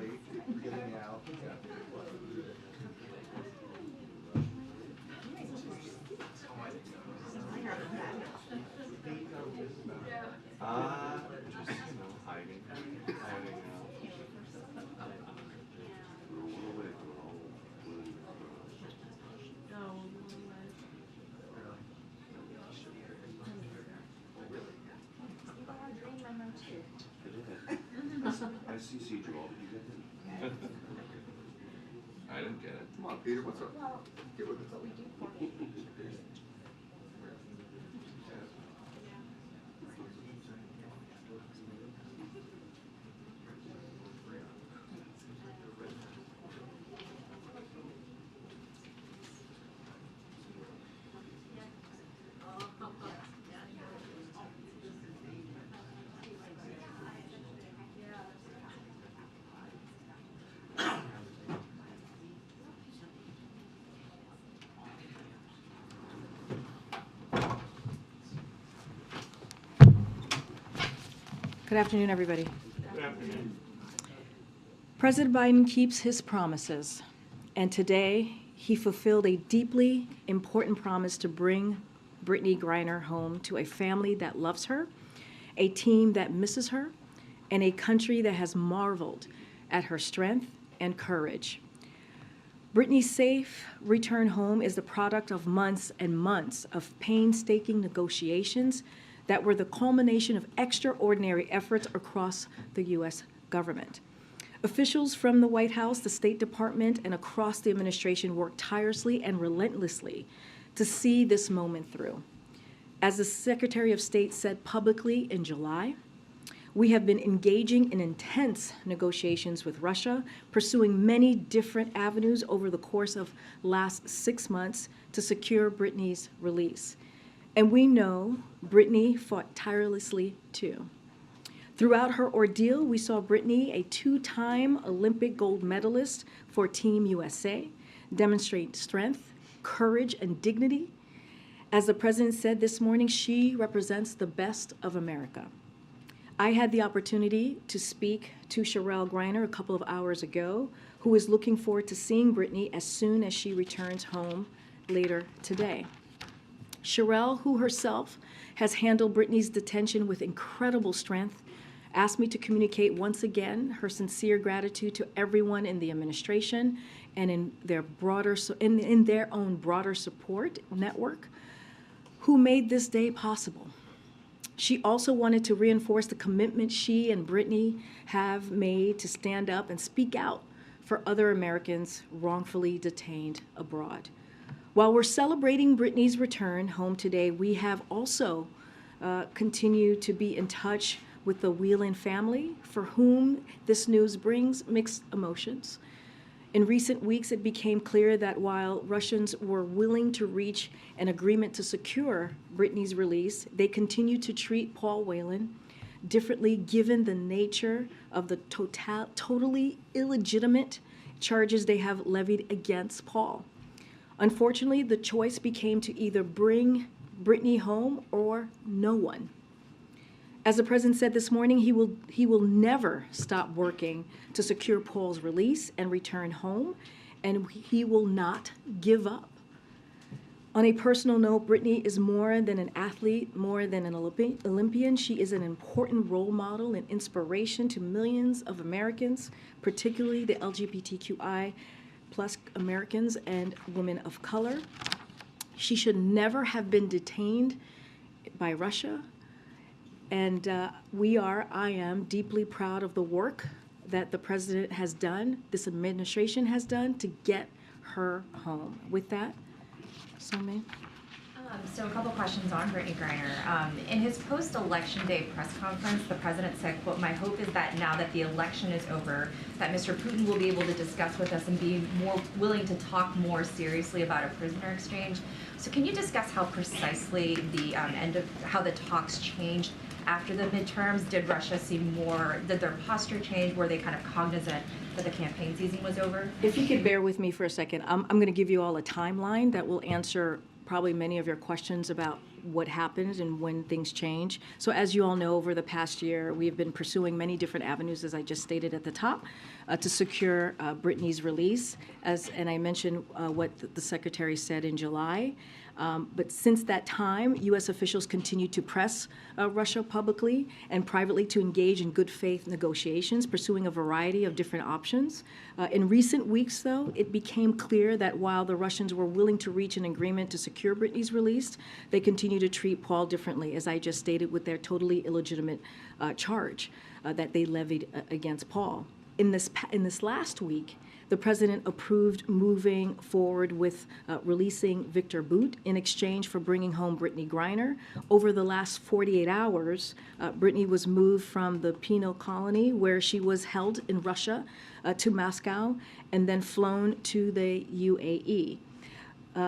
break for getting me out. Just, hiding out. I CC'd you all. Did you get it? I didn't get it. Come on, Peter, what's up? Well, Get with it. what we do for you. Good afternoon, everybody. President Biden keeps his promises, and today he fulfilled a deeply important promise to bring Brittney Griner home to a family that loves her, a team that misses her, and a country that has marveled at her strength and courage. Brittney's safe return home is the product of months and months of painstaking negotiations that were the culmination of extraordinary efforts across the U.S. government. Officials from the White House, the State Department, and across the administration worked tirelessly and relentlessly to see this moment through. As the Secretary of State said publicly in July, we have been engaging in intense negotiations with Russia, pursuing many different avenues over the course of last 6 months to secure Brittney's release. And we know Brittney fought tirelessly too. Throughout her ordeal, we saw Brittney, a two-time Olympic gold medalist for Team USA, demonstrate strength, courage, and dignity. As the president said this morning, she represents the best of America. I had the opportunity to speak to Sherelle Griner a couple of hours ago, who is looking forward to seeing Brittney as soon as she returns home later today. Sherelle, who herself has handled Brittney's detention with incredible strength, asked me to communicate once again her sincere gratitude to everyone in the administration and in their own broader support network who made this day possible. She also wanted to reinforce the commitment she and Brittney have made to stand up and speak out for other Americans wrongfully detained abroad. While we're celebrating Brittney's return home today, we have also continued to be in touch with the Whelan family, for whom this news brings mixed emotions. In recent weeks, it became clear that while Russians were willing to reach an agreement to secure Brittney's release, they continue to treat Paul Whelan differently given the nature of the totally illegitimate charges they have levied against Paul. Unfortunately, the choice became to either bring Brittney home or no one. As the president said this morning, he will never stop working to secure Paul's release and return home, and he will not give up. On a personal note, Brittney is more than an athlete, more than an Olympian. She is an important role model and inspiration to millions of Americans, particularly the LGBTQI plus Americans and women of color. She should never have been detained by Russia. And I am deeply proud of the work that the president has done, this administration has done to get her home. With that, Somi. So a couple questions on Brittney Griner. In his post-election day press conference, the president said, quote, "My hope is that now that the election is over, that Mr. Putin will be able to discuss with us and be more willing to talk more seriously about a prisoner exchange." So can you discuss how precisely the how the talks changed after the midterms? Did Russia seem did their posture change? Were they kind of cognizant that the campaign season was over? If you could bear with me for a second, I'm going to give you all a timeline that will answer probably many of your questions about what happens and when things change. So as you all know, over the past year, we've been pursuing many different avenues, as I just stated at the top, to secure Brittney's release. And I mentioned what the Secretary said in July. But since that time, U.S. officials continue to press Russia publicly and privately to engage in good faith negotiations, pursuing a variety of different options. In recent weeks, though, it became clear that while the Russians were willing to reach an agreement to secure Brittney's release, they continue to treat Paul differently, as I just stated, with their totally illegitimate charge that they levied against Paul. In this last week, the president approved moving forward with releasing Viktor Bout in exchange for bringing home Brittney Griner. Over the last 48 hours, Brittney was moved from the penal colony where she was held in Russia to Moscow and then flown to the UAE.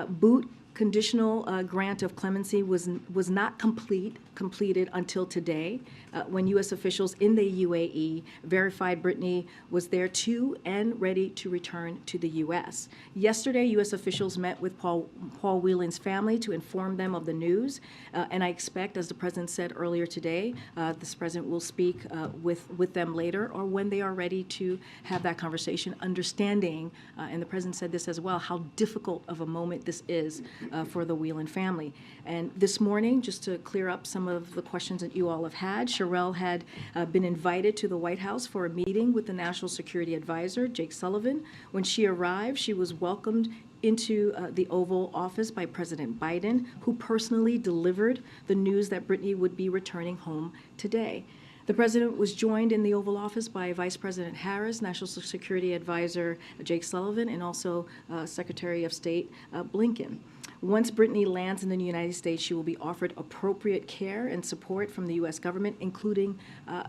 Bout conditional grant of clemency was not completed until today, when U.S. officials in the UAE verified Brittney was there too and ready to return to the U.S. Yesterday, U.S. officials met with Paul Whelan's family to inform them of the news, and I expect, as the president said earlier today, this president will speak with them later or when they are ready to have that conversation, understanding, and the president said this as well, how difficult of a moment this is for the Whelan family. And this morning, just to clear up some of the questions that you all have had, Sherelle had been invited to the White House for a meeting with the National Security Advisor, Jake Sullivan. When she arrived, she was welcomed into the Oval Office by President Biden, who personally delivered the news that Brittney would be returning home today. The president was joined in the Oval Office by Vice President Harris, National Security Advisor Jake Sullivan, and also Secretary of State Blinken. Once Brittney lands in the United States, she will be offered appropriate care and support from the U.S. government, including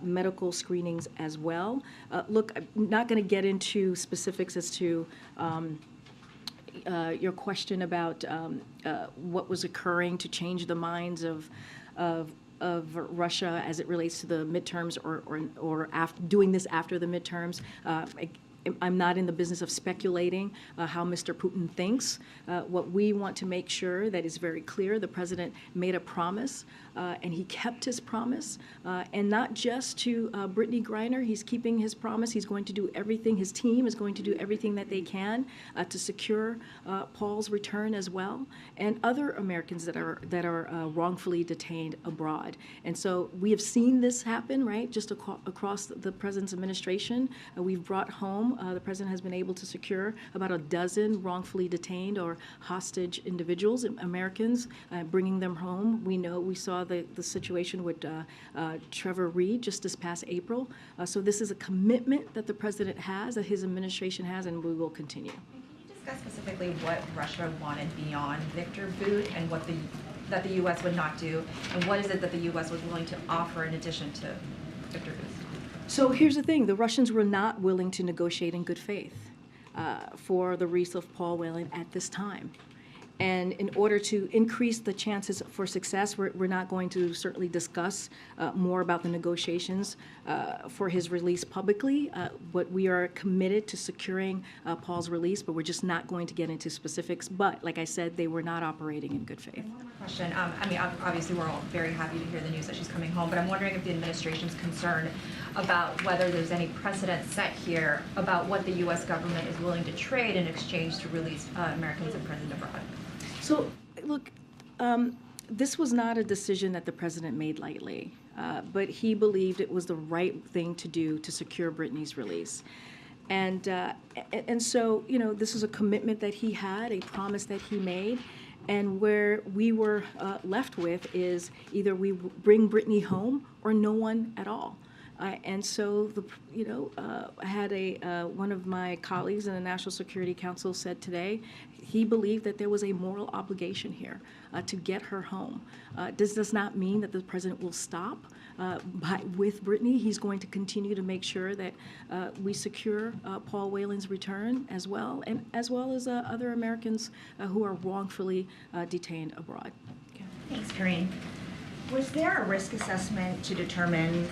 medical screenings as well. Look, I'm not going to get into specifics as to your question about what was occurring to change the minds of Russia as it relates to the midterms or after, doing this after the midterms. I'm not in the business of speculating how Mr. Putin thinks. What we want to make sure that is very clear, the president made a promise and he kept his promise, and not just to Brittney Griner. He's keeping his promise. He's going to do everything, his team is going to do everything that they can to secure Paul's return as well, and other Americans that are wrongfully detained abroad. And so we have seen this happen, right, just across the president's administration. We've brought home, the president has been able to secure about a dozen wrongfully detained or hostage individuals, Americans, bringing them home. We saw the situation with Trevor Reed just this past April. So this is a commitment that the president has, that his administration has, and we will continue. Can you discuss specifically what Russia wanted beyond Viktor Bout and what that the U.S. would not do, and what is it that the U.S. was willing to offer in addition to Viktor Bout? So here's the thing. The Russians were not willing to negotiate in good faith for the release of Paul Whelan at this time. And in order to increase the chances for success, we're not going to certainly discuss more about the negotiations for his release publicly. But we are committed to securing Paul's release, but we're just not going to get into specifics. But like I said, they were not operating in good faith. And one more question. I mean, obviously, we're all very happy to hear the news that she's coming home, but I'm wondering if the administration's concerned about whether there's any precedent set here about what the U.S. government is willing to trade in exchange to release Americans imprisoned abroad. So, look, this was not a decision that the president made lightly, but he believed it was the right thing to do to secure Brittney's release. And so, you know, this is a commitment that he had, a promise that he made, and where we were left with is either we bring Brittney home or no one at all. And so, I had one of my colleagues in the National Security Council said today he believed that there was a moral obligation here to get her home. This does not mean that the president will stop with Brittney. He's going to continue to make sure that we secure Paul Whelan's return as well as other Americans who are wrongfully detained abroad. Okay. Thanks, Karine. Was there a risk assessment to determine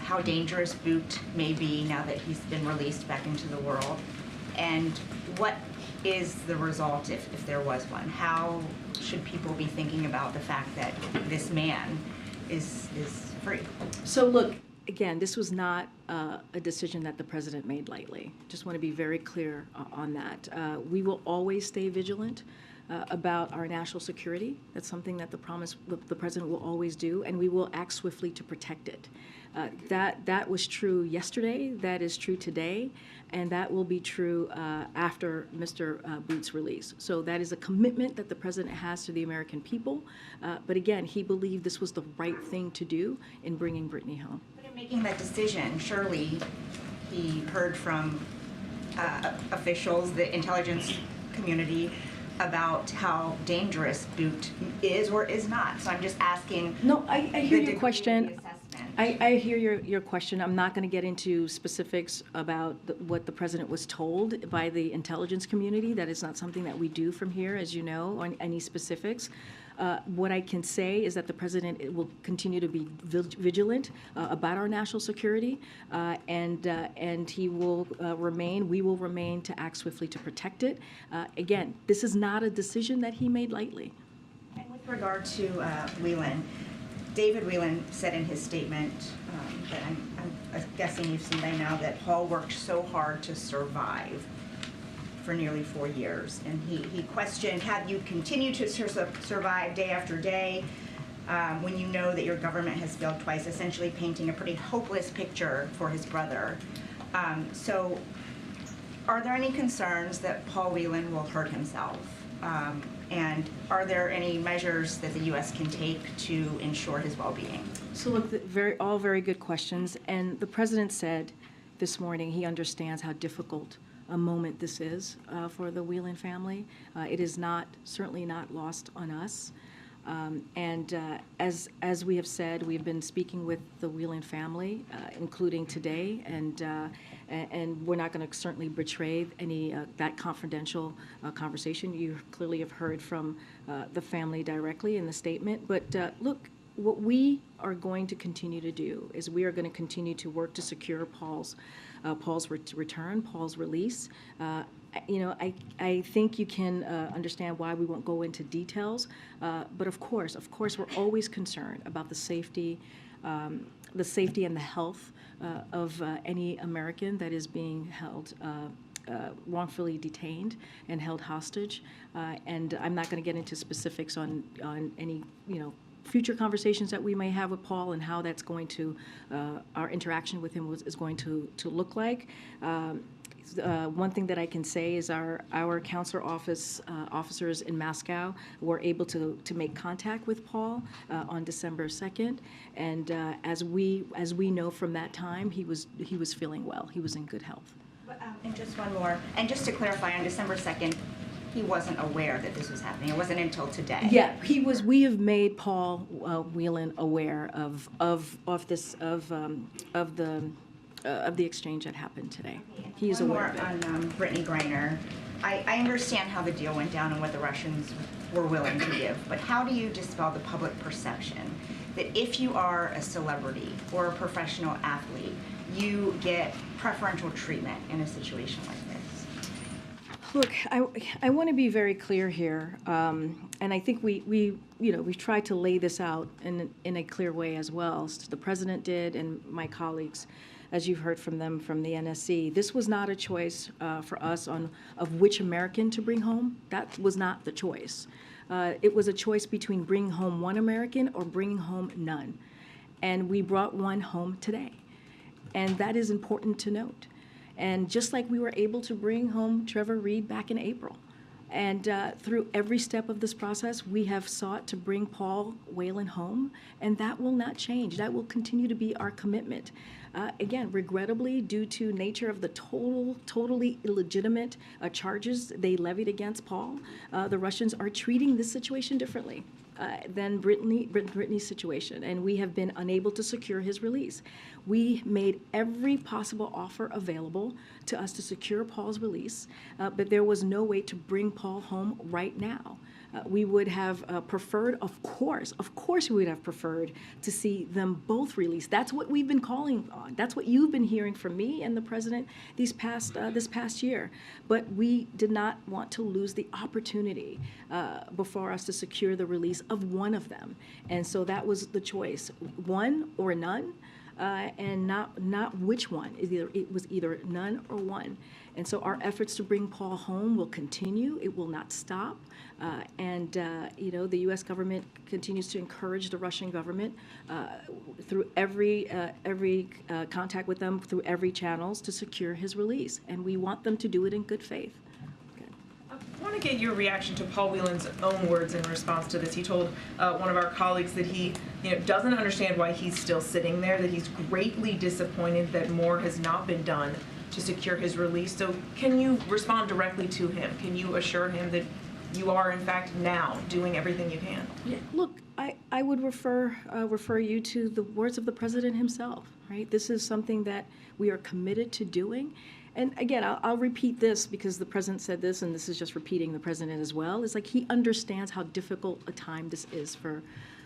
how dangerous Bout may be now that he's been released back into the world? And what is the result if there was one? How should people be thinking about the fact that this man is free? So look, again, this was not a decision that the president made lightly. Just want to be very clear on that. We will always stay vigilant about our national security. That's something that the president will always do, and we will act swiftly to protect it. That was true yesterday, that is true today, and that will be true after Mr. Bout's release. So that is a commitment that the president has to the American people. But again, he believed this was the right thing to do in bringing Brittney home. But in making that decision, surely he heard from officials, the intelligence community, about how dangerous Bout is or is not. So I'm just asking. No, I hear your question. The assessment. I hear your question. I'm not going to get into specifics about what the president was told by the intelligence community. That is not something that we do from here, as you know, on any specifics. What I can say is that the president will continue to be vigilant about our national security, and he will we will remain to act swiftly to protect it. Again, this is not a decision that he made lightly. And with regard to Whelan, David Whelan said in his statement that I'm guessing you've seen by now that Paul worked so hard to survive for nearly 4 years. And he questioned, have you continued to survive day after day when you know that your government has failed twice, essentially painting a pretty hopeless picture for his brother. So are there any concerns that Paul Whelan will hurt himself? And are there any measures that the U.S. can take to ensure his well-being? So look, all very good questions. And the president said this morning he understands how difficult a moment this is for the Whelan family. It is certainly not lost on us. As we have said, we've been speaking with the Whelan family, including today, and we're not going to certainly betray any that confidential conversation. You clearly have heard from the family directly in the statement. But look, what we are going to continue to do is we are going to continue to work to secure Paul's return, Paul's release. I think you can understand why we won't go into details, but of course, we're always concerned about the safety and the health of any American that is being held wrongfully detained and held hostage. And I'm not going to get into specifics on any future conversations that we may have with Paul and how that's going to our interaction with him is going to look like. One thing that I can say is our consular officers in Moscow were able to make contact with Paul on December 2nd, and as we know from that time, he was feeling well. He was in good health. And just one more, and just to clarify, on December 2nd, he wasn't aware that this was happening. It wasn't until today. Yeah, he was. We have made Paul Whelan aware of the exchange that happened today. He is aware of it. One more on Brittney Griner. I understand how the deal went down and what the Russians were willing to give, but how do you dispel the public perception that if you are a celebrity or a professional athlete, you get preferential treatment in a situation like this? Look, I want to be very clear here, and I think we've tried to lay this out in a clear way as well. The president did, and my colleagues, as you've heard from them from the NSC. This was not a choice for us of which American to bring home. That was not the choice. It was a choice between bringing home one American or bringing home none, and we brought one home today, and that is important to note. And just like we were able to bring home Trevor Reed back in April. And through every step of this process, we have sought to bring Paul Whelan home, and that will not change. That will continue to be our commitment. Again, regrettably, due to nature of the totally illegitimate charges they levied against Paul, the Russians are treating this situation differently than Brittney's situation, and we have been unable to secure his release. We made every possible offer available to us to secure Paul's release, but there was no way to bring Paul home right now. We would have preferred, of course, we would have preferred to see them both released. That's what we've been calling on. That's what you've been hearing from me and the president this past year. But we did not want to lose the opportunity before us to secure the release of one of them. And so that was the choice, one or none. And not which one. It was either none or one. And so our efforts to bring Paul home will continue. It will not stop. The U.S. government continues to encourage the Russian government through every contact with them, through every channels, to secure his release. And we want them to do it in good faith. I want to get your reaction to Paul Whelan's own words in response to this. He told one of our colleagues that he doesn't understand why he's still sitting there, that he's greatly disappointed that more has not been done to secure his release. So can you respond directly to him? Can you assure him that you are, in fact, now doing everything you can? Yeah, look, I would refer you to the words of the president himself, right? This is something that we are committed to doing. And again, I'll repeat this because the president said this, and this is just repeating the president as well. It's like he understands how difficult a time this is for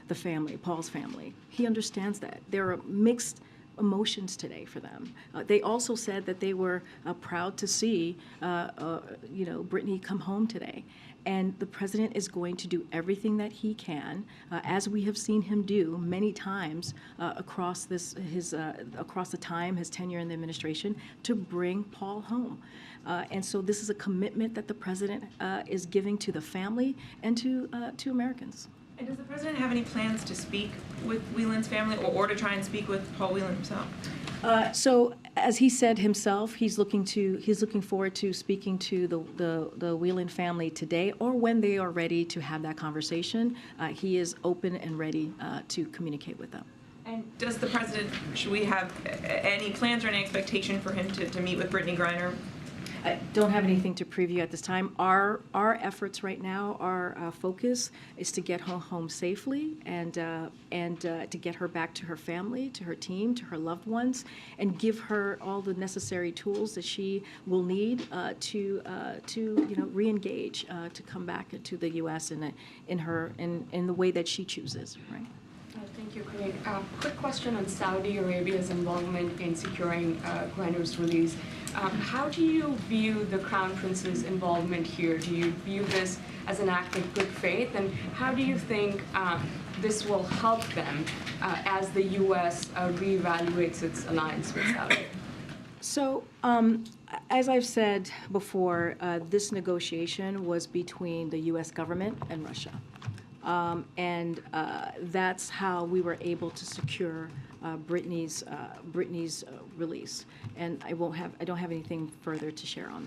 the family, Paul's family. He understands that. There are mixed emotions today for them. They also said that they were proud to see, Brittney come home today. And the president is going to do everything that he can, as we have seen him do many times across the time, his tenure in the administration, to bring Paul home. And so this is a commitment that the president is giving to the family and to Americans. And does the president have any plans to speak with Whelan's family or to try and speak with Paul Whelan himself? So, as he said himself, he's looking forward to speaking to the Whelan family today, or when they are ready to have that conversation. He is open and ready to communicate with them. And does the president, should we have any plans or any expectation for him to meet with Brittney Griner? I don't have anything to preview at this time. Our efforts right now, our focus is to get her home safely and to get her back to her family, to her team, to her loved ones, and give her all the necessary tools that she will need to re-engage, to come back to the U.S. in the way that she chooses. Right. Thank you, Corinne. Quick question on Saudi Arabia's involvement in securing Griner's release. How do you view the Crown Prince's involvement here? Do you view this as an act of good faith? And how do you think this will help them as the U.S. reevaluates its alliance with Saudi? So, as I've said before, this negotiation was between the U.S. government and Russia. That's how we were able to secure Brittney's release, and I don't have anything further to share on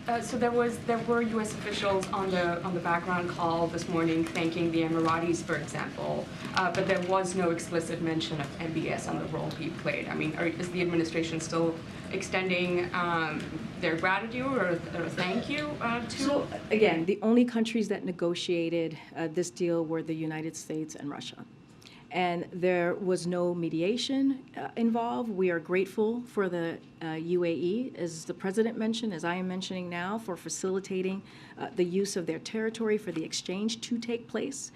that. So there were U.S. officials on the background call this morning thanking the Emiratis, for example, but there was no explicit mention of MBS on the role he played. I mean, is the administration still extending their gratitude or thank you to? So again, the only countries that negotiated this deal were the United States and Russia. And there was no mediation involved. We are grateful for the UAE, as the president mentioned, as I am mentioning now, for facilitating the use of their territory for the exchange to take place.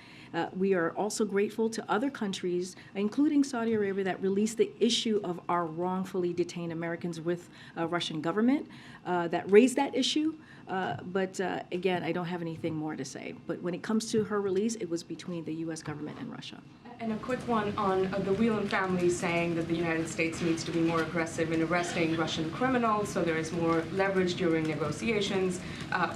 We are also grateful to other countries, including Saudi Arabia, that released the issue of our wrongfully detained Americans with Russian government, that raised that issue. But again, I don't have anything more to say. But when it comes to her release, it was between the U.S. government and Russia. And a quick one on the Whelan family saying that the United States needs to be more aggressive in arresting Russian criminals, so there is more leverage during negotiations.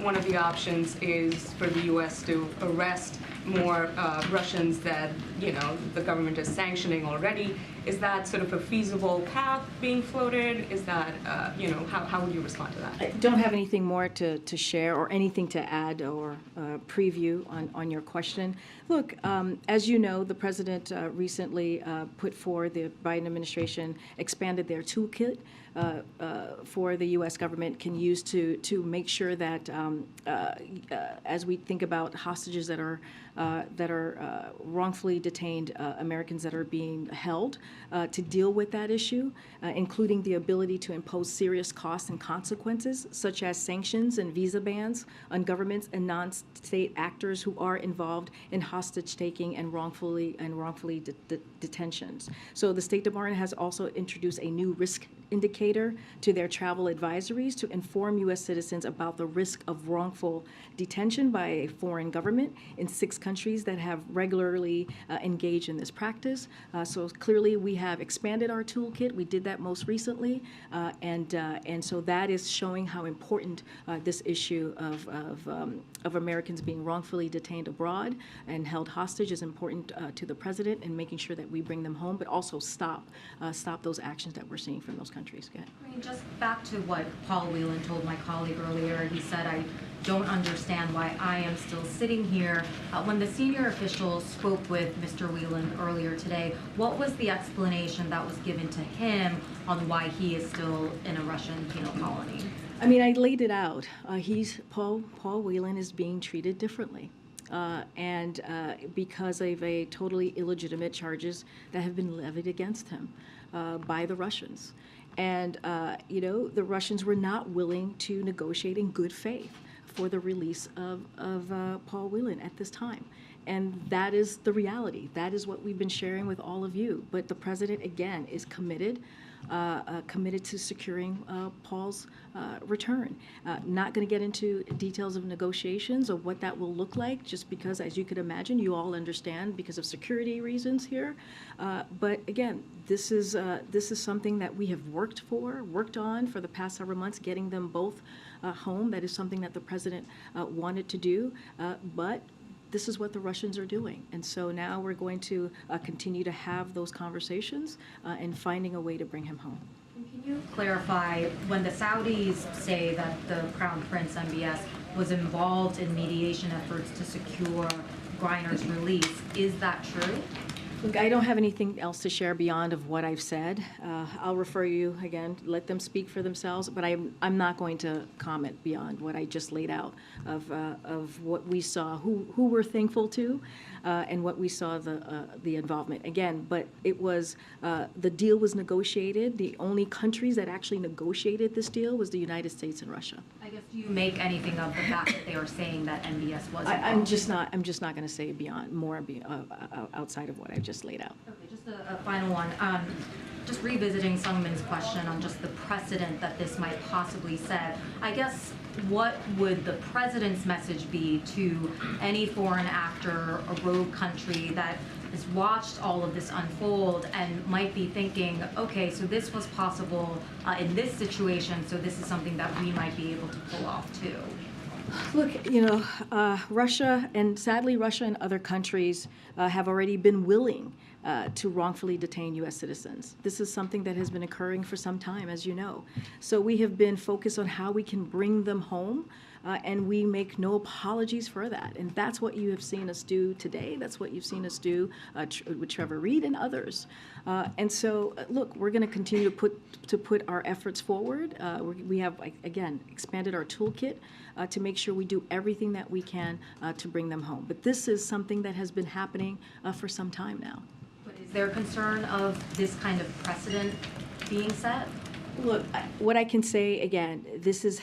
One of the options is for the U.S. to arrest more Russians that the government is sanctioning already. Is that sort of a feasible path being floated? Is that how would you respond to that? I don't have anything more to share or anything to add or preview on your question. Look, as you know, the president recently put forward, the Biden administration expanded their toolkit for the U.S. government can use to make sure that as we think about hostages that are wrongfully detained Americans that are being held, to deal with that issue, including the ability to impose serious costs and consequences, such as sanctions and visa bans on governments and non-state actors who are involved in hostage-taking and wrongfully detentions. So the State Department has also introduced a new risk indicator to their travel advisories to inform U.S. citizens about the risk of wrongful detention by a foreign government in 6 countries that have regularly engaged in this practice. So clearly we have expanded our toolkit. We did that most recently, and so that is showing how important this issue of Americans being wrongfully detained abroad and held hostage is important to the president, and making sure that we bring them home, but also stop those actions that we're seeing from those countries. Go ahead. I mean, just back to what Paul Whelan told my colleague earlier, he said, I don't understand why I am still sitting here. When the senior official spoke with Mr. Whelan earlier today, what was the explanation that was given to him on why he is still in a Russian penal colony? I mean, I laid it out. Paul Whelan is being treated differently. And because of a totally illegitimate charges that have been levied against him by the Russians. And, the Russians were not willing to negotiate in good faith for the release of Paul Whelan at this time. And that is the reality. That is what we've been sharing with all of you. But the president, again, is committed to securing Paul's return. Not going to get into details of negotiations or what that will look like, just because, as you could imagine, you all understand because of security reasons here. But again, this is something that we have worked on for the past several months, getting them both home. That is something that the president wanted to do, but this is what the Russians are doing. And so now we're going to continue to have those conversations and finding a way to bring him home. Can you clarify, when the Saudis say that the Crown Prince MBS was involved in mediation efforts to secure Griner's release, is that true? Look, I don't have anything else to share beyond of what I've said. I'll refer you again, let them speak for themselves, but I'm not going to comment beyond what I just laid out of what we saw, who we're thankful to, and what we saw the involvement. Again, but it was, the deal was negotiated. The only countries that actually negotiated this deal was the United States and Russia. I guess, do you make anything of the fact that they are saying that MBS was involved? I'm just not going to say more outside of what I've just laid out. Okay, just a final one. Just revisiting Sungmin's question on just the precedent that this might possibly set. I guess, what would the president's message be to any foreign actor or rogue country that has watched all of this unfold and might be thinking, okay, so this was possible in this situation, so this is something that we might be able to pull off too? Look, Russia, and sadly Russia and other countries have already been willing to wrongfully detain U.S. citizens. This is something that has been occurring for some time, as you know. So we have been focused on how we can bring them home, and we make no apologies for that. And that's what you have seen us do today. That's what you've seen us do with Trevor Reed and others. And so, look, we're going to continue to put our efforts forward. We have, again, expanded our toolkit to make sure we do everything that we can to bring them home. But this is something that has been happening for some time now. But is there concern of this kind of precedent being set? Look, what I can say, again, this is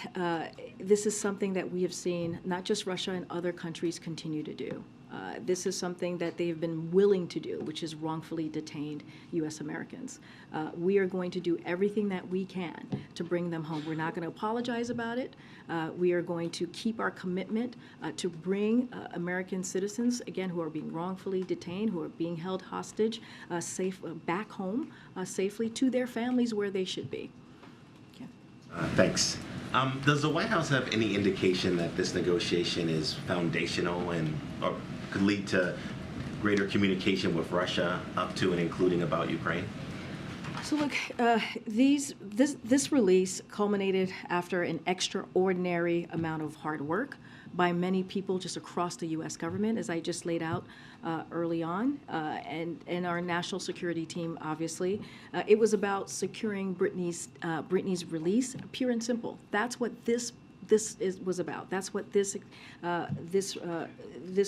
something that we have seen not just Russia and other countries continue to do. This is something that they've been willing to do, which is wrongfully detained U.S. Americans. We are going to do everything that we can to bring them home. We're not going to apologize about it. We are going to keep our commitment to bring American citizens, again, who are being wrongfully detained, who are being held hostage, back home safely to their families where they should be. Thanks. Does the White House have any indication that this negotiation is foundational or could lead to greater communication with Russia up to and including about Ukraine? So look, this release culminated after an extraordinary amount of hard work by many people just across the U.S. government, as I just laid out early on, and our national security team, obviously. It was about securing Brittney's release, pure and simple. That's what this this was about. That's what this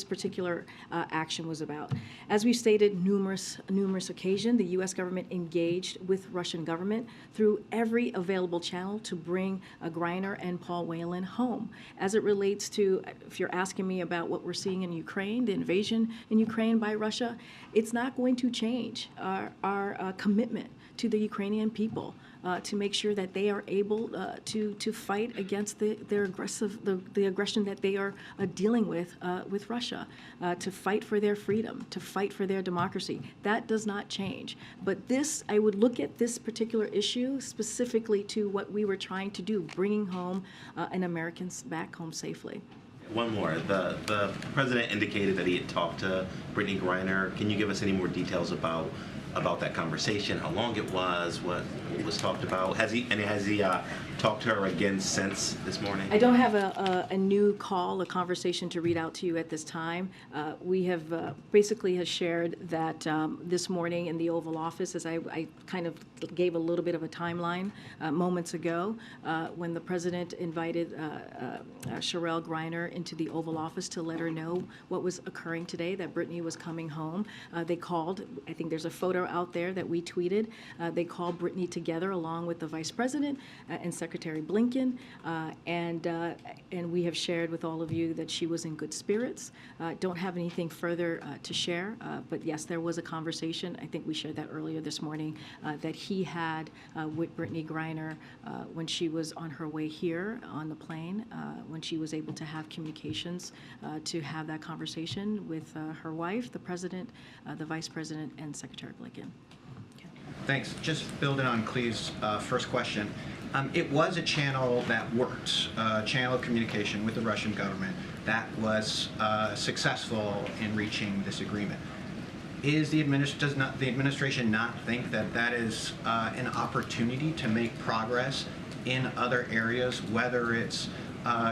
particular action was about. As we've stated numerous occasions, the U.S. government engaged with Russian government through every available channel to bring Griner and Paul Whelan home. As it relates to, if you're asking me about what we're seeing in Ukraine, the invasion in Ukraine by Russia, it's not going to change our commitment to the Ukrainian people to make sure that they are able to fight against the aggression that they are dealing with Russia, to fight for their freedom, to fight for their democracy. That does not change. But this, I would look at this particular issue specifically to what we were trying to do, bringing home an Americans back home safely. One more. The president indicated that he had talked to Brittney Griner. Can you give us any more details about that conversation, how long it was, what was talked about? Has he talked to her again since this morning? I don't have a new call, a conversation to read out to you at this time. We have basically has shared that this morning in the Oval Office, as I kind of gave a little bit of a timeline moments ago, when the president invited Sherelle Griner into the Oval Office to let her know what was occurring today, that Brittney was coming home. They called, I think there's a photo out there that we tweeted. They called Brittney together along with the Vice President and Secretary Blinken, and we have shared with all of you that she was in good spirits. Don't have anything further to share, but yes, there was a conversation, I think we shared that earlier this morning, that he had with Brittney Griner when she was on her way here on the plane, when she was able to have communications to have that conversation with her wife, the President, the Vice President, and Secretary Blinken. Thanks. Just building on Clee's first question. It was a channel that worked, channel of communication with the Russian government that was successful in reaching this agreement. Does the administration not think that that is an opportunity to make progress in other areas, whether it's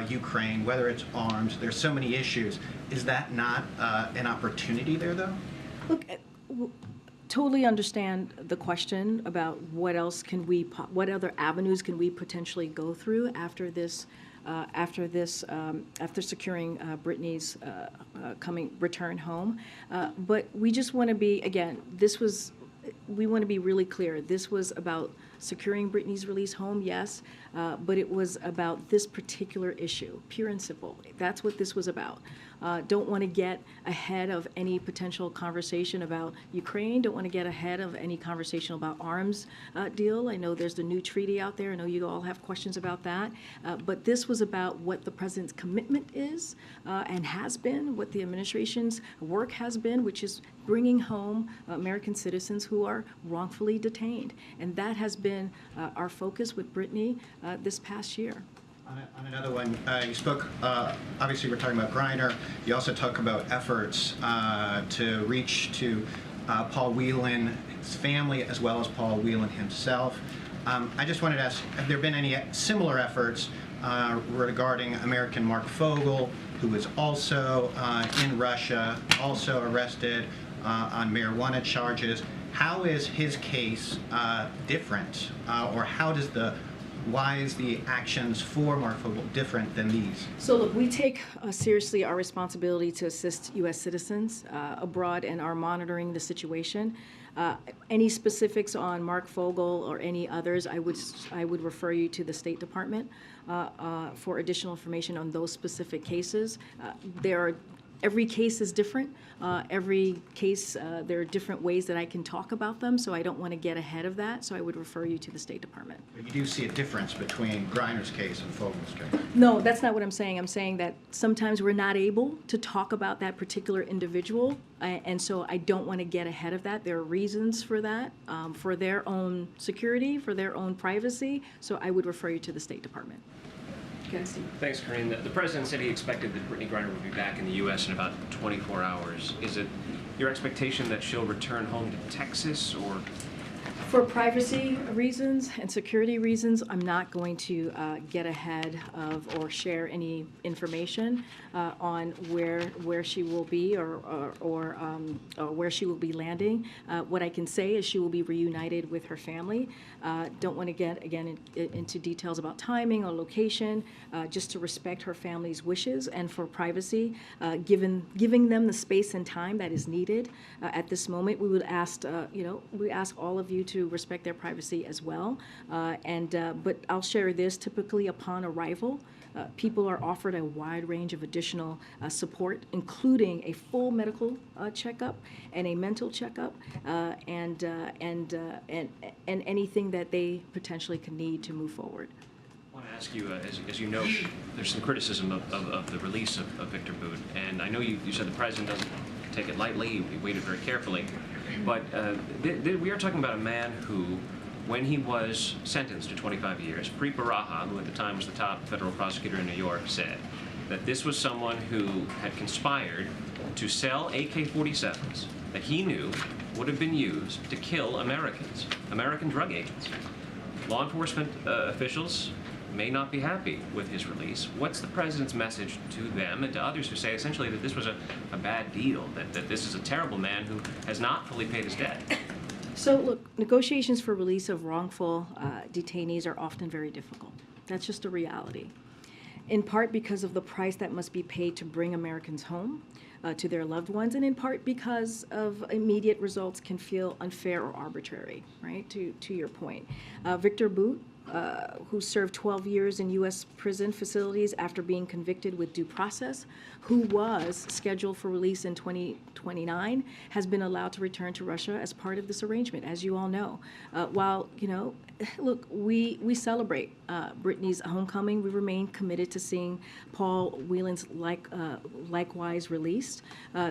Ukraine, whether it's arms? There's so many issues. Is that not an opportunity there, though? Look, totally understand the question about what other avenues can we potentially go through after securing Brittney's return home. But we just want to be, again, we want to be really clear. This was about securing Brittney's release home, yes, but it was about this particular issue, pure and simple. That's what this was about. Don't want to get ahead of any potential conversation about Ukraine. Don't want to get ahead of any conversation about arms deal. I know there's the new treaty out there. I know you all have questions about that. But this was about what the president's commitment is and has been, what the administration's work has been, which is bringing home American citizens who are wrongfully detained. And that has been our focus with Brittney this past year. On another one, you spoke, obviously we're talking about Griner. You also talk about efforts to reach to Paul Whelan, his family, as well as Paul Whelan himself. I just wanted to ask, have there been any similar efforts regarding American Mark Fogel, who was also in Russia, also arrested on marijuana charges? How is his case different, or why is the actions for Mark Fogel different than these? So look, we take seriously our responsibility to assist U.S. citizens abroad and are monitoring the situation. Any specifics on Mark Fogel or any others, I would refer you to the State Department for additional information on those specific cases. Every case is different. Every case, there are different ways that I can talk about them, so I don't want to get ahead of that, so I would refer you to the State Department. But you do see a difference between Griner's case and Fogel's case? No, that's not what I'm saying. I'm saying that sometimes we're not able to talk about that particular individual, and so I don't want to get ahead of that. There are reasons for that, for their own security, for their own privacy, so I would refer you to the State Department. Thanks, Corinne. The president said he expected that Brittney Griner would be back in the U.S. in about 24 hours. Is it your expectation that she'll return home to Texas, or For privacy reasons and security reasons, I'm not going to get ahead of or share any information on where she will be or where she will be landing. What I can say is she will be reunited with her family. Don't want to get again into details about timing or location, just to respect her family's wishes and for privacy, giving them the space and time that is needed at this moment. We would ask, we ask all of you to respect their privacy as well. But I'll share this: typically upon arrival, people are offered a wide range of additional support, including a full medical checkup and a mental checkup, and anything that they potentially can need to move forward. I want to ask you, as you know, there's some criticism of the release of Viktor Bout, and I know you said the president doesn't take it lightly, he waited very carefully, but we are talking about a man who, when he was sentenced to 25 years, Preet Bharara, who at the time was the top federal prosecutor in New York, said that this was someone who had conspired to sell AK-47s that he knew would have been used to kill Americans, American drug agents. Law enforcement officials may not be happy with his release. What's the president's message to them and to others who say essentially that this was a bad deal, that this is a terrible man who has not fully paid his debt? So look, negotiations for release of wrongful detainees are often very difficult. That's just a reality. In part because of the price that must be paid to bring Americans home to their loved ones, and in part because of immediate results can feel unfair or arbitrary, right, to your point. Viktor Bout, who served 12 years in U.S. prison facilities after being convicted with due process, who was scheduled for release in 2029, has been allowed to return to Russia as part of this arrangement, as you all know. While, look, we celebrate Brittney's homecoming, we remain committed to seeing Paul Whelan's likewise released.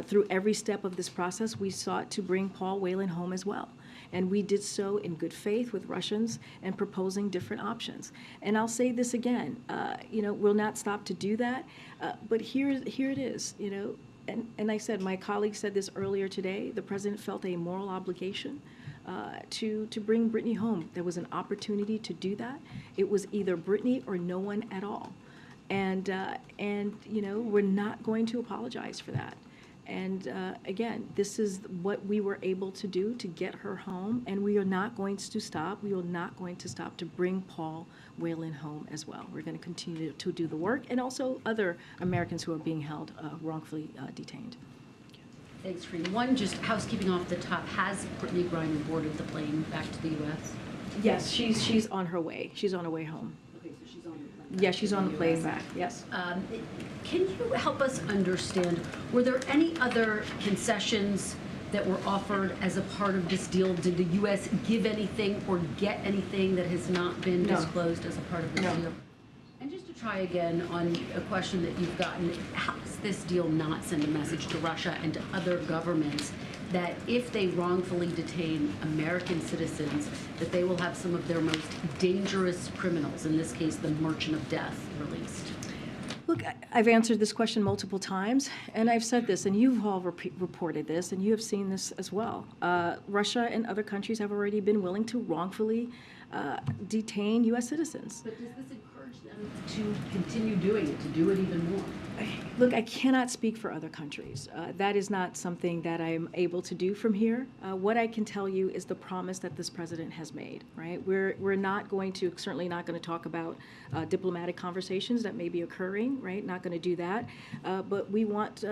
Through every step of this process, we sought to bring Paul Whelan home as well. And we did so in good faith with Russians and proposing different options. And I'll say this again, we'll not stop to do that. But here it is, and I said, my colleague said this earlier today, the president felt a moral obligation to bring Brittney home. There was an opportunity to do that. It was either Brittney or no one at all. And we're not going to apologize for that. And again, this is what we were able to do to get her home, and we are not going to stop. We are not going to stop to bring Paul Whelan home as well. We're going to continue to do the work, and also other Americans who are being held wrongfully detained. Thanks, Karine. One, just housekeeping off the top. Has Brittney Griner boarded the plane back to the U.S.? Yes, she's on her way. She's on her way home. Okay, so she's on the plane. Yeah, she's on the plane back, yes. Can you help us understand, were there any other concessions that were offered as a part of this deal? Did the U.S. give anything or get anything that has not been disclosed as a part of this deal? And just to try again on a question that you've gotten, how does this deal not send a message to Russia and to other governments that if they wrongfully detain American citizens, that they will have some of their most dangerous criminals, in this case the merchant of death, released? Look, I've answered this question multiple times, and I've said this, and you've all reported this, and you have seen this as well. Russia and other countries have already been willing to wrongfully detain U.S. citizens. But does this encourage them to continue doing it, to do it even more? Look, I cannot speak for other countries. That is not something that I'm able to do from here. What I can tell you is the promise that this president has made, right? We're not going to, certainly not going to talk about diplomatic conversations that may be occurring, right? Not going to do that. But we want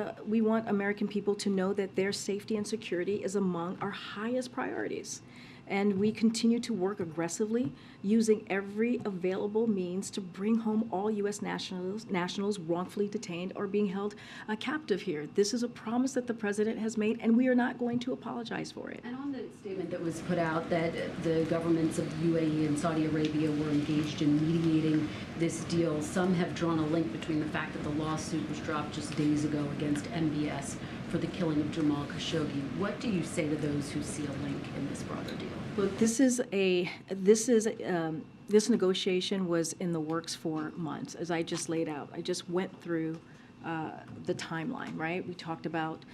American people to know that their safety and security is among our highest priorities. And we continue to work aggressively, using every available means to bring home all U.S. nationals wrongfully detained or being held captive here. This is a promise that the president has made, and we are not going to apologize for it. And on the statement that was put out that the governments of UAE and Saudi Arabia were engaged in mediating this deal, some have drawn a link between the fact that the lawsuit was dropped just days ago against MBS for the killing of Jamal Khashoggi. What do you say to those who see a link in this broader deal? Look, this negotiation was in the works for months, as I just laid out. I just went through the timeline, right? We talked about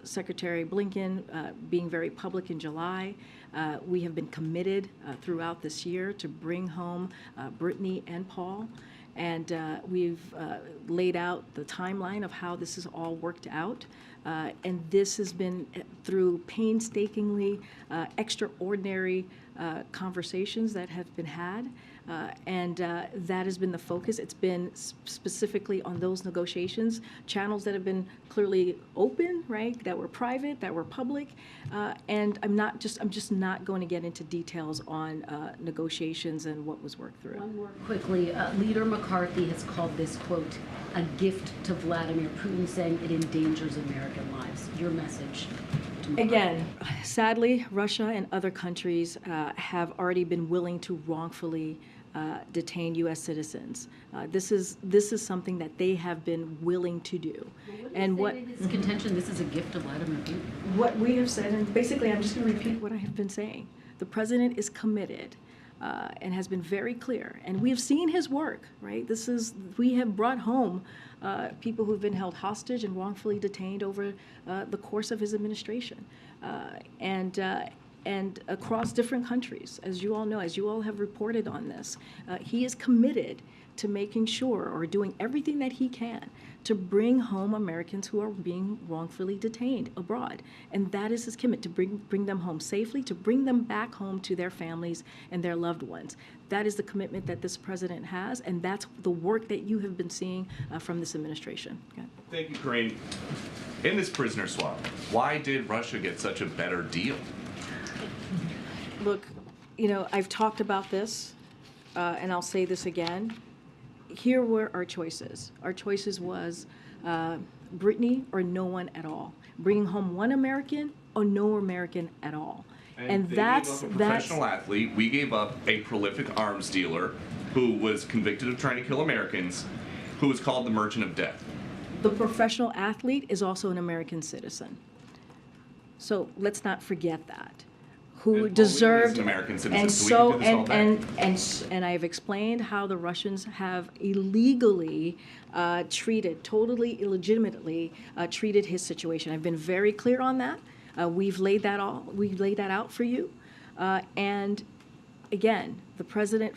Secretary Blinken being very public in July, We have been committed throughout this year to bring home Brittney and Paul. And we've laid out the timeline of how this is all worked out. And this has been through painstakingly extraordinary conversations that have been had. And that has been the focus. It's been specifically on those negotiations, channels that have been clearly open, right, that were private, that were public. And I'm just not going to get into details on negotiations and what was worked through. One more quickly, Leader McCarthy has called this, quote, a gift to Vladimir Putin, saying it endangers American lives. Your message to McCarthy. Again, sadly, Russia and other countries have already been willing to wrongfully detain U.S. citizens. This is something that they have been willing to do. And what in his contention, this is a gift to Vladimir Putin. What we have said, and basically I'm just going to repeat what I have been saying. The president is committed and has been very clear, and we have seen his work. Right, we have brought home people who've been held hostage and wrongfully detained over the course of his administration, and across different countries, as you all know, as you all have reported on this. He is committed to making sure, or doing everything that he can, to bring home Americans who are being wrongfully detained abroad. And that is his commitment, to bring them home safely, to bring them back home to their families and their loved ones. That is the commitment that this president has, and that's the work that you have been seeing from this administration. Okay. Thank you, Corinne. In this prisoner swap, why did Russia get such a better deal? Look, I've talked about this, and I'll say this again. Here were our choices. Our choices was Brittney or no one at all. Bringing home one American or no American at all. And that's a professional athlete. We gave up a prolific arms dealer who was convicted of trying to kill Americans, who was called the Merchant of Death. The professional athlete is also an American citizen. So let's not forget that. Who deserved, an American citizen, and so we can do this all day. and I have explained how the Russians have illegally totally illegitimately treated his situation. I've been very clear on that. We've laid that out for you, and again, the president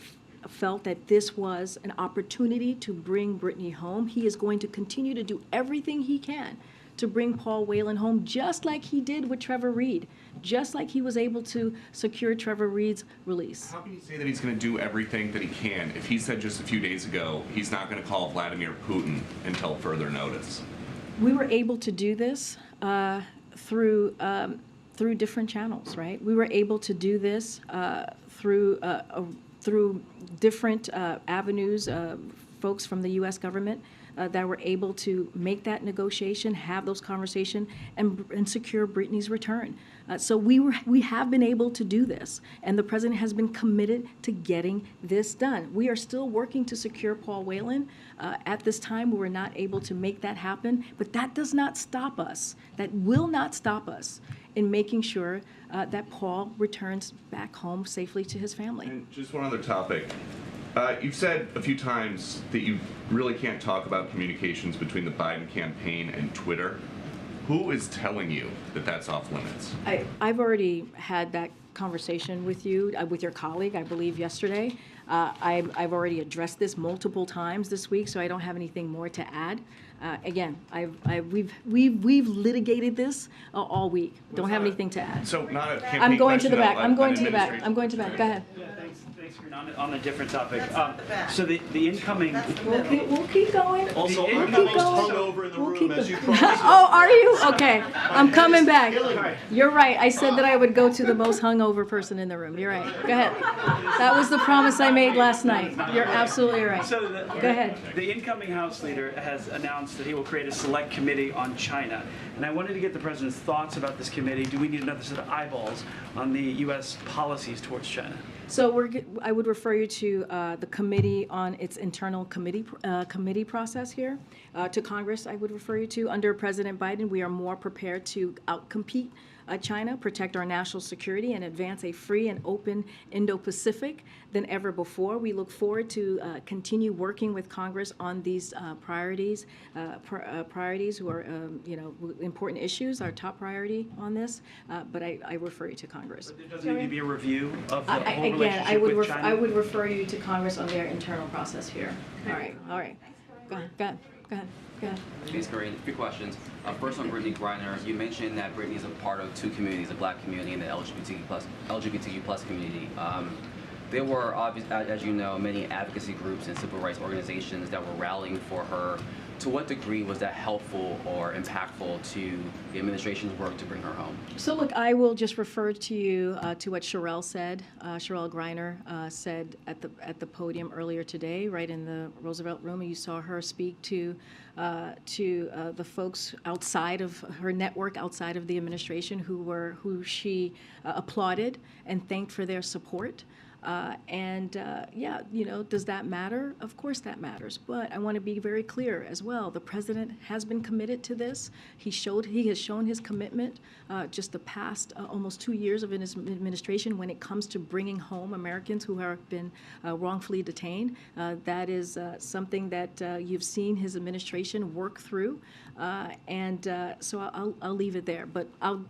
felt that this was an opportunity to bring Brittney home. He is going to continue to do everything he can to bring Paul Whelan home, just like he did with Trevor Reed, just like he was able to secure Trevor Reed's release. How can you say that he's going to do everything that he can if he said just a few days ago he's not going to call Vladimir Putin until further notice? We were able to do this through different channels, right? We were able to do this through different avenues, folks from the U.S. government that were able to make that negotiation, have those conversations, and secure Brittney's return. So we have been able to do this, and the president has been committed to getting this done. We are still working to secure Paul Whelan. At this time, we were not able to make that happen, but that does not stop us. That will not stop us in making sure that Paul returns back home safely to his family. And just one other topic. You've said a few times that you really can't talk about communications between the Biden campaign and Twitter. Who is telling you that that's off limits? I've already had that conversation with you, with your colleague, I believe, yesterday. I've already addressed this multiple times this week, so I don't have anything more to add. Again, we've litigated this all week. Don't have anything to add. So not a campaign I'm going to the back. question, I'm going an to the back. administration- I'm going to the back. Go ahead. Yeah, thanks, on a different topic. So the incoming. We'll keep going. Also, We'll I'm the keep most going. hungover in the We'll room, keep as you going. promised. Oh, are you? Okay. I'm coming back. Killing me. You're right. I said that I would go to the most hungover person in the room. You're right. Go ahead. That was the promise I made last night. You're absolutely right. So Go ahead. The incoming House leader has announced that he will create a select committee on China. And I wanted to get the president's thoughts about this committee. Do we need another set of eyeballs on the U.S. policies towards China? So I would refer you to the committee on its internal committee process here. To Congress, I would refer you to. Under President Biden, we are more prepared to outcompete China, protect our national security, and advance a free and open Indo-Pacific than ever before. We look forward to continue working with Congress on these priorities who are, important issues, our top priority on this, but I refer you to Congress. But there doesn't need to be a review of the whole relationship with China? I would refer you to Congress on their internal process here. All right. Go ahead. Ms. Green, a few questions. First on Brittney Griner, you mentioned that Brittney is a part of two communities, the Black community and the LGBTQ plus community. There were, as you know, many advocacy groups and civil rights organizations that were rallying for her. To what degree was that helpful or impactful to the administration's work to bring her home? So look, I will just refer to you to what Sherelle said. Sherelle Griner said at the podium earlier today, right in the Roosevelt Room. You saw her speak to the folks outside of her network, outside of the administration, who she applauded and thanked for their support. Does that matter? Of course that matters. But I want to be very clear as well. The president has been committed to this. He has shown his commitment just the past almost 2 years of his administration when it comes to bringing home Americans who have been wrongfully detained. That is something that you've seen his administration work through. So I'll leave it there. But I'll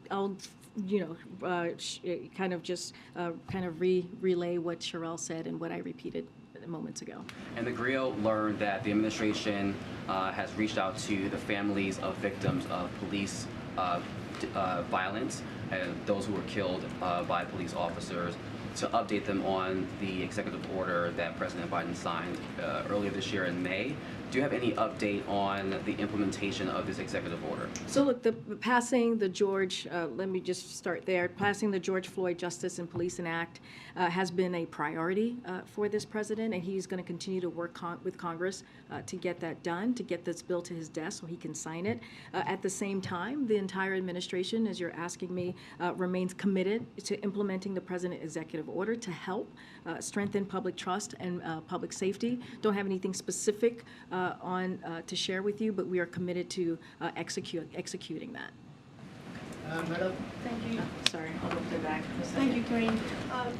relay what Sherelle said and what I repeated moments ago. And the Griot learned that the administration has reached out to the families of victims of police violence and those who were killed by police officers to update them on the executive order that President Biden signed earlier this year in May. Do you have any update on the implementation of this executive order? So look, passing the George Floyd Justice and Policing Act has been a priority for this president, and he's going to continue to work with Congress to get that done, to get this bill to his desk so he can sign it. At the same time, the entire administration, as you're asking me, remains committed to implementing the president's executive order to help strengthen public trust and public safety. Don't have anything specific to share with you, but we are committed to executing that. Madam. Thank you. Sorry, I'll go to the back. Thank you, Kareem.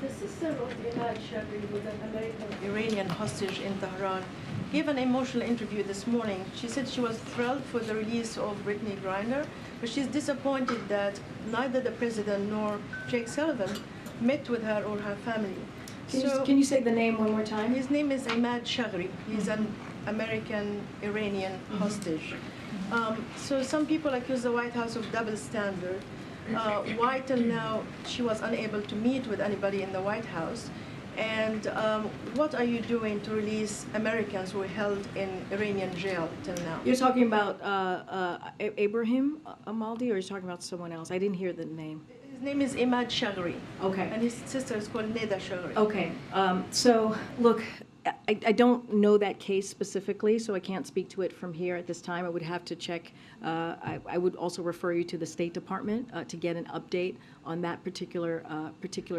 The sister of Imad Shagri, with an American-Iranian hostage in Tehran, gave an emotional interview this morning. She said she was thrilled for the release of Brittney Griner, but she's disappointed that neither the president nor Jake Sullivan met with her or her family. Can you say the name one more time? His name is Imad Shagri. He's an American-Iranian hostage. So some people accuse the White House of double standard. Why till now she was unable to meet with anybody in the White House? And what are you doing to release Americans who were held in Iranian jail till now? You're talking about Ibrahim Amaldi, or you're talking about someone else? I didn't hear the name. His name is Imad Shagri. Okay. And his sister is called Neda Shagri. Okay. So look, I don't know that case specifically, so I can't speak to it from here at this time. I would have to check. I would also refer you to the State Department to get an update on that particular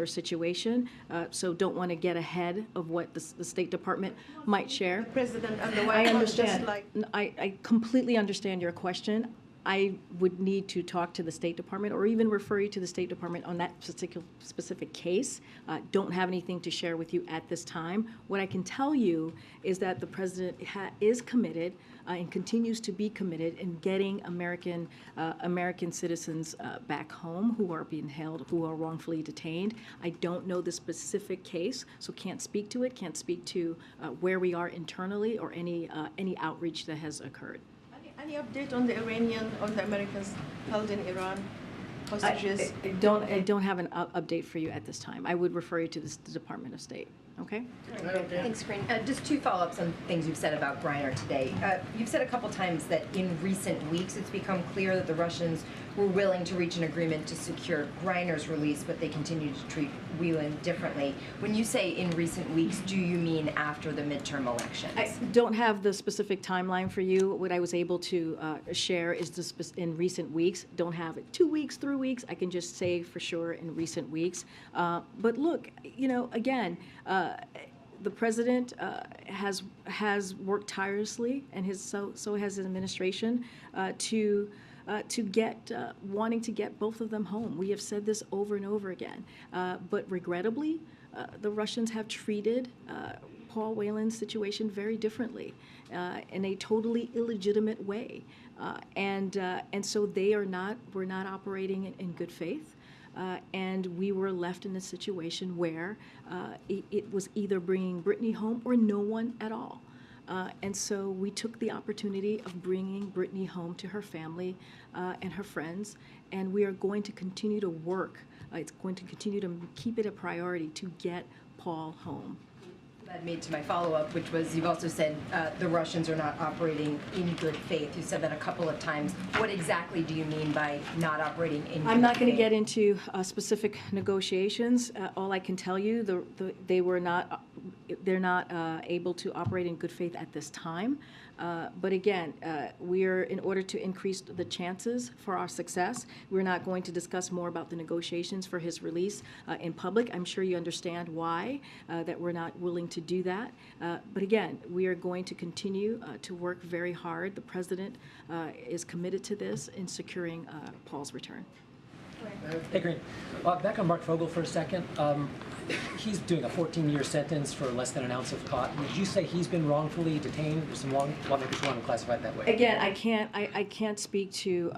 situation. So don't want to get ahead of what the State Department might share. The president and the White House. I understand. Just like I completely understand your question. I would need to talk to the State Department or even refer you to the State Department on that specific case. Don't have anything to share with you at this time. What I can tell you is that the President is committed and continues to be committed in getting American citizens back home who are being held, who are wrongfully detained. I don't know the specific case, so can't speak to it, can't speak to where we are internally or any outreach that has occurred. Any update on the Americans held in Iran, hostages? I don't have an update for you at this time. I would refer you to the Department of State. Okay? Thanks, Corinne. Just two follow-ups on things you've said about Griner today. You've said a couple times that in recent weeks it's become clear that the Russians were willing to reach an agreement to secure Griner's release, but they continue to treat Whelan differently. When you say in recent weeks, do you mean after the midterm elections? I don't have the specific timeline for you. What I was able to share is in recent weeks. Don't have it 2 weeks, 3 weeks. I can just say for sure in recent weeks. But look, again, the president has worked tirelessly, and so has his administration to wanting to get both of them home. We have said this over and over again. But regrettably, the Russians have treated Paul Whelan's situation very differently, in a totally illegitimate way. And so we're not operating in good faith. And we were left in a situation where it was either bringing Brittney home or no one at all. And so we took the opportunity of bringing Brittney home to her family and her friends, and we are going to continue to work. It's going to continue to keep it a priority to get Paul home. That made to my follow-up, which was you've also said the Russians are not operating in good faith. You said that a couple of times. What exactly do you mean by not operating in good faith? I'm not going to get into specific negotiations. All I can tell you, they're not able to operate in good faith at this time. But again, in order to increase the chances for our success, we're not going to discuss more about the negotiations for his release in public. I'm sure you understand why that we're not willing to do that. But again, we are going to continue to work very hard. The president is committed to this in securing Paul's return. Hey, Green. Back on Mark Fogel for a second. He's doing a 14-year sentence for less than an ounce of pot. Would you say he's been wrongfully detained? There's some lawmakers want to classify it that way. Again, I can't speak to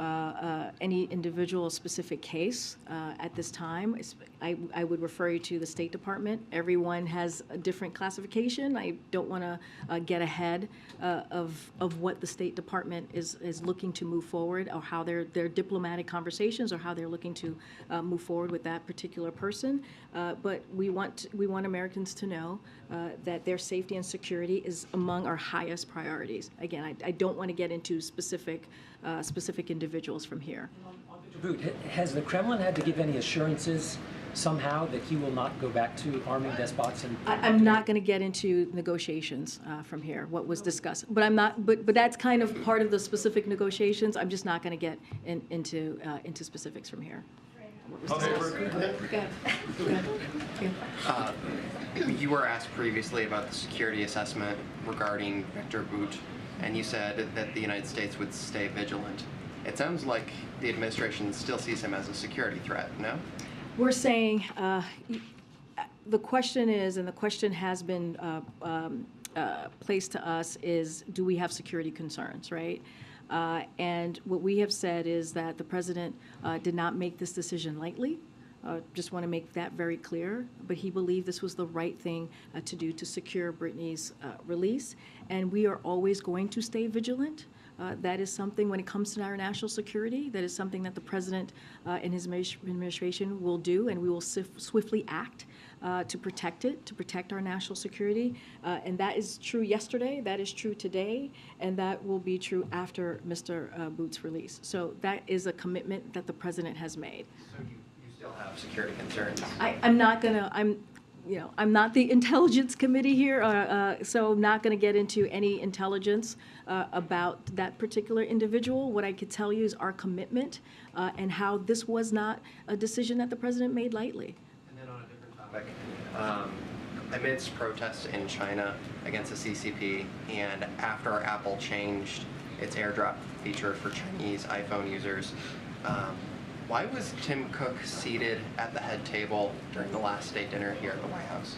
any individual specific case at this time. I would refer you to the State Department. Everyone has a different classification. I don't want to get ahead of what the State Department is looking to move forward, or how their diplomatic conversations, or how they're looking to move forward with that particular person. But we want Americans to know that their safety and security is among our highest priorities. Again, I don't want to get into specific individuals from here. Bout, has the Kremlin had to give any assurances somehow that he will not go back to arming despots? I'm not going to get into negotiations from here, what was discussed. But I'm not. But that's kind of part of the specific negotiations. I'm just not going to get into specifics from here. You were asked previously about the security assessment regarding Viktor Bout, and you said that the United States would stay vigilant. It sounds like the administration still sees him as a security threat, no? We're saying the question is, and the question has been placed to us, is do we have security concerns, right? And what we have said is that the president did not make this decision lightly. Just want to make that very clear. But he believed this was the right thing to do to secure Brittney's release. And we are always going to stay vigilant. That is something, when it comes to our national security, that is something that the president and his administration will do, and we will swiftly act to protect it, to protect our national security. And that is true yesterday, that is true today, and that will be true after Mr. Bout's release. So that is a commitment that the president has made. So you still have security concerns? I'm not the intelligence committee here, so I'm not going to get into any intelligence about that particular individual. What I could tell you is our commitment and how this was not a decision that the president made lightly. And then on a different topic, amidst protests in China against the CCP, and after Apple changed its AirDrop feature for Chinese iPhone users, why was Tim Cook seated at the head table during the last state dinner here at the White House?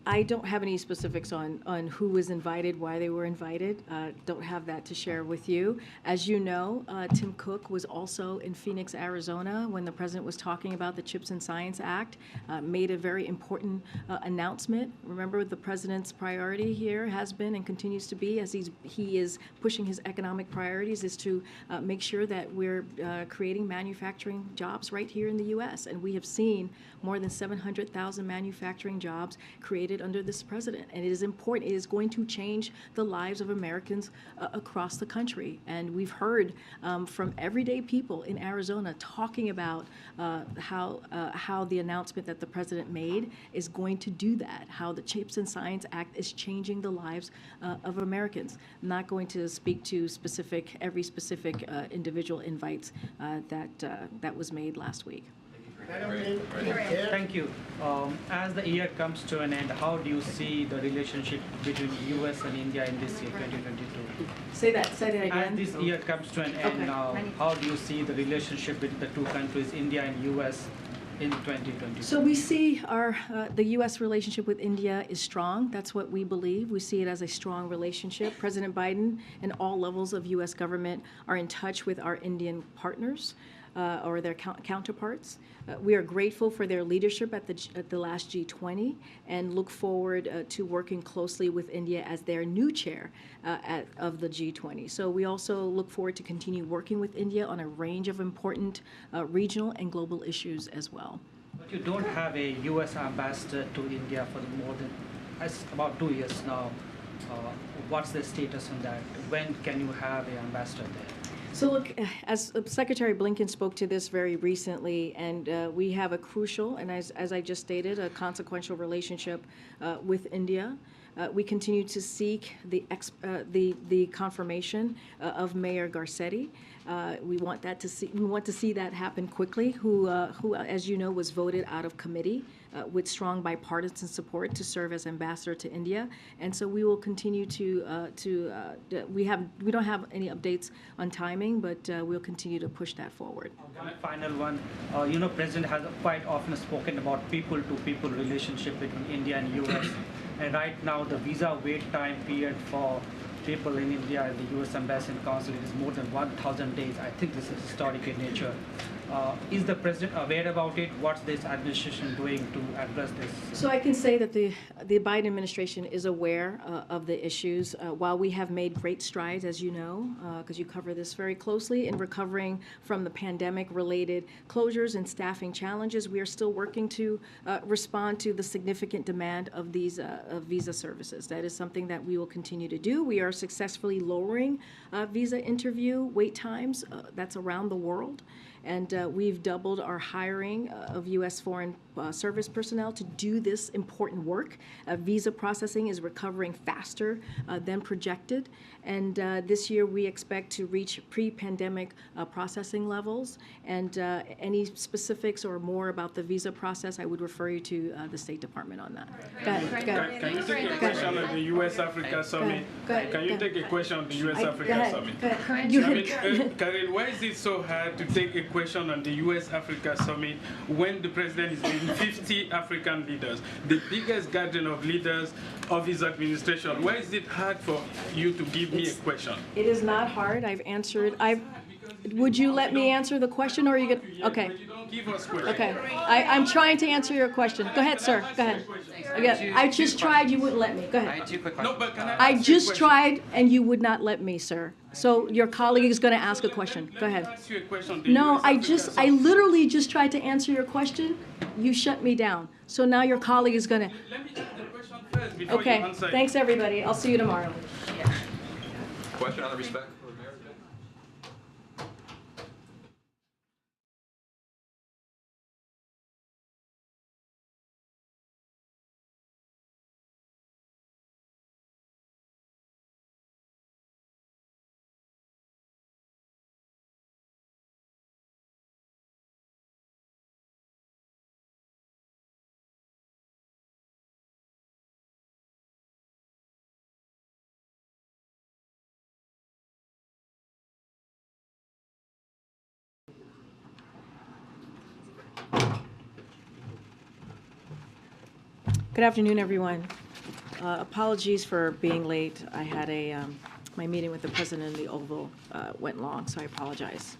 I don't have any specifics on who was invited, why they were invited. Don't have that to share with you. As you know, Tim Cook was also in Phoenix, Arizona, when the president was talking about the CHIPS and Science Act, made a very important announcement. Remember, the president's priority here has been and continues to be, as he is pushing his economic priorities, is to make sure that we're creating manufacturing jobs right here in the U.S. And we have seen more than 700,000 manufacturing jobs created under this president, and it is important. It is going to change the lives of Americans across the country. And we've heard from everyday people in Arizona talking about how the announcement that the president made is going to do that, how the CHIPS and Science Act is changing the lives of Americans. I'm not going to speak to every specific individual invites that was made last week. Thank you. As the year comes to an end, how do you see the relationship between US and India in this year, 2022? Say that again. As this year comes to an end now, how do you see the relationship between the two countries, India and US, in 2022? So we see the U.S. relationship with India is strong. That's what we believe. We see it as a strong relationship. President Biden and all levels of U.S. government are in touch with our Indian partners or their counterparts. We are grateful for their leadership at the last G20 and look forward to working closely with India as their new chair of the G20. So we also look forward to continue working with India on a range of important regional and global issues as well. But you don't have a U.S. ambassador to India for about 2 years now. What's the status on that? When can you have an ambassador there? So look, as Secretary Blinken spoke to this very recently, and we have a crucial, and as I just stated, a consequential relationship with India. We continue to seek the confirmation of Mayor Garcetti. We want to see that happen quickly. Who, as you know, was voted out of committee with strong bipartisan support to serve as ambassador to India. And so we will continue we don't have any updates on timing, but we'll continue to push that forward. One final one. President has quite often spoken about people-to-people relationship between India and U.S. And right now, the visa wait time period for people in India at the U.S. Embassy and Consulate is more than 1,000 days. I think this is historic in nature. Is the president aware about it? What's this administration doing to address this? So I can say that the Biden administration is aware of the issues. While we have made great strides, as you know, because you cover this very closely, in recovering from the pandemic-related closures and staffing challenges, we are still working to respond to the significant demand of these visa services. That is something that we will continue to do. We are successfully lowering visa interview wait times. That's around the world. And we've doubled our hiring of U.S. Foreign Service personnel to do this important work. Visa processing is recovering faster than projected. And this year we expect to reach pre-pandemic processing levels. And any specifics or more about the visa process, I would refer you to the State Department on that. Go ahead. Can you take a question on the U.S.-Africa Summit? Can you take a question on the U.S.-Africa Summit? Karen, why is it so hard to take a question on the U.S.-Africa Summit when the president is leading 50 African leaders, the biggest gathering of leaders of his administration? Why is it hard for you to give me a question? It is not hard. I've answered. Would you let me answer the question, or are you going to? Okay. But you don't give us questions. Okay. I'm trying to answer your question. Go ahead, sir. Go ahead. Again, I just tried. You wouldn't let me. Go ahead. I have two quick questions. No, but can I I ask you a just question? tried, and you would not let me, sir. So your colleague is going to ask a question. Go ahead. Ask you a question on the No, US-Africa I literally just tried to answer your question. You shut me down. So now your colleague is going to. Let me ask the question first before Okay. you answer. Thanks, everybody. I'll see you tomorrow. Question on the respect? Good afternoon, everyone. Apologies for being late. I had my meeting with the president in the Oval went long, so I apologize.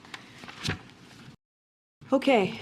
Okay.